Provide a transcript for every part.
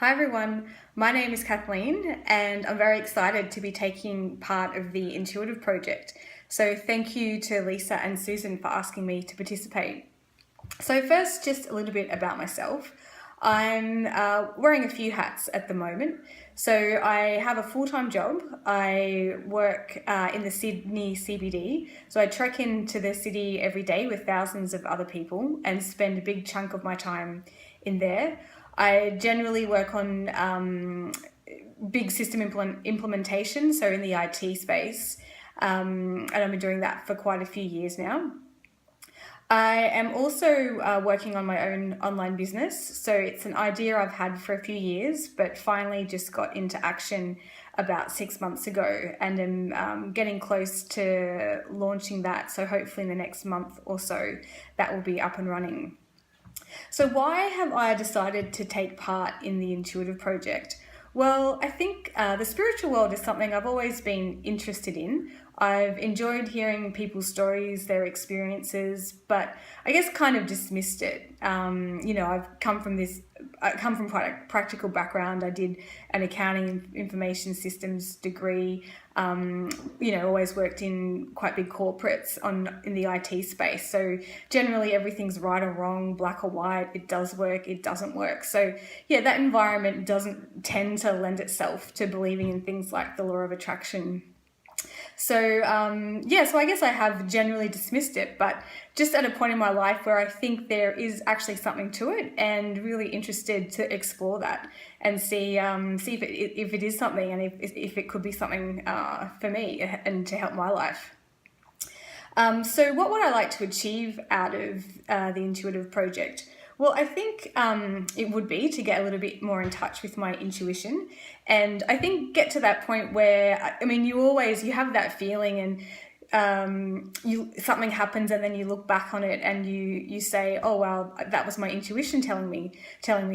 Hi everyone, my name is Kathleen and I'm very excited to be taking part of the Intuitive project. So thank you to Lisa and Susan for asking me to participate. So first, just a little bit about myself. I'm wearing a few hats at the moment. So I have a full-time job. I work in the Sydney CBD. So I trek into the city every day with thousands of other people and spend a big chunk of my time in there. I generally work on big system implementation, so in the IT space, and I've been doing that for quite a few years now. I am also working on my own online business. So it's an idea I've had for a few years, but finally just got into action about 6 months ago and am getting close to launching that. So hopefully in the next month or so, that will be up and running. So why have I decided to take part in the Intuitive project? Well, I think the spiritual world is something I've always been interested in. I've enjoyed hearing people's stories, their experiences, but I guess kind of dismissed it. I've come from quite a practical background. I did an accounting and information systems degree. Always worked in quite big corporates in the IT space. So generally everything's right or wrong, black or white. It does work, it doesn't work. So yeah, that environment doesn't tend to lend itself to believing in things like the law of attraction. So so I guess I have generally dismissed it, but just at a point in my life where I think there is actually something to it, and really interested to explore that and see if it is something, and if it could be something for me and to help my life. So what would I like to achieve out of the Intuitive project? Well, I think it would be to get a little bit more in touch with my intuition, and I think get to that point where, you have that feeling, and something happens, and then you look back on it and you say, oh well, that was my intuition telling me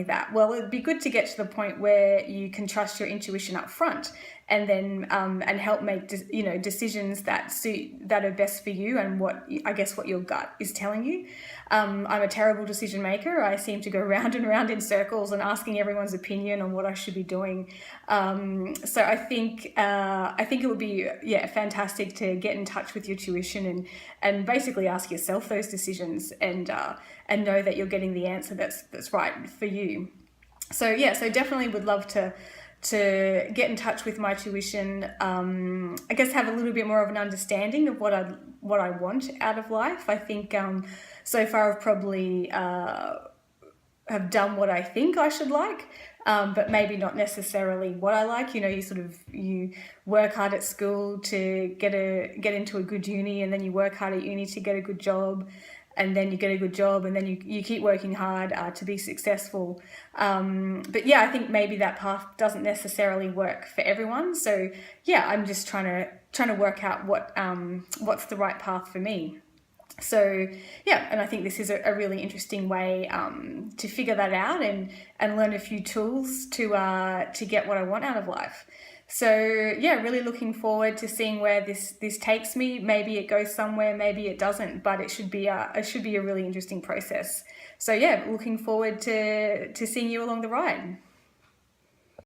that. Well, it'd be good to get to the point where you can trust your intuition up front, and then and help make decisions that are best for you and what your gut is telling you. I'm a terrible decision maker. I seem to go round and round in circles and asking everyone's opinion on what I should be doing. So I think it would be fantastic to get in touch with your tuition and basically ask yourself those decisions and know that you're getting the answer that's right for you. So definitely would love to get in touch with my tuition. I guess have a little bit more of an understanding of what I want out of life. I think so far I've probably have done what I think I should like, but maybe not necessarily what I like. You work hard at school to get into a good uni, and then you work hard at uni to get a good job, and then you get a good job, and then you keep working hard to be successful. But yeah, I think maybe that path doesn't necessarily work for everyone. So yeah, I'm just trying to work out what's the right path for me. So yeah, and I think this is a really interesting way to figure that out and learn a few tools to get what I want out of life. So yeah, really looking forward to seeing where this takes me. Maybe it goes somewhere, maybe it doesn't, but it should be a really interesting process. So yeah, looking forward to seeing you along the ride.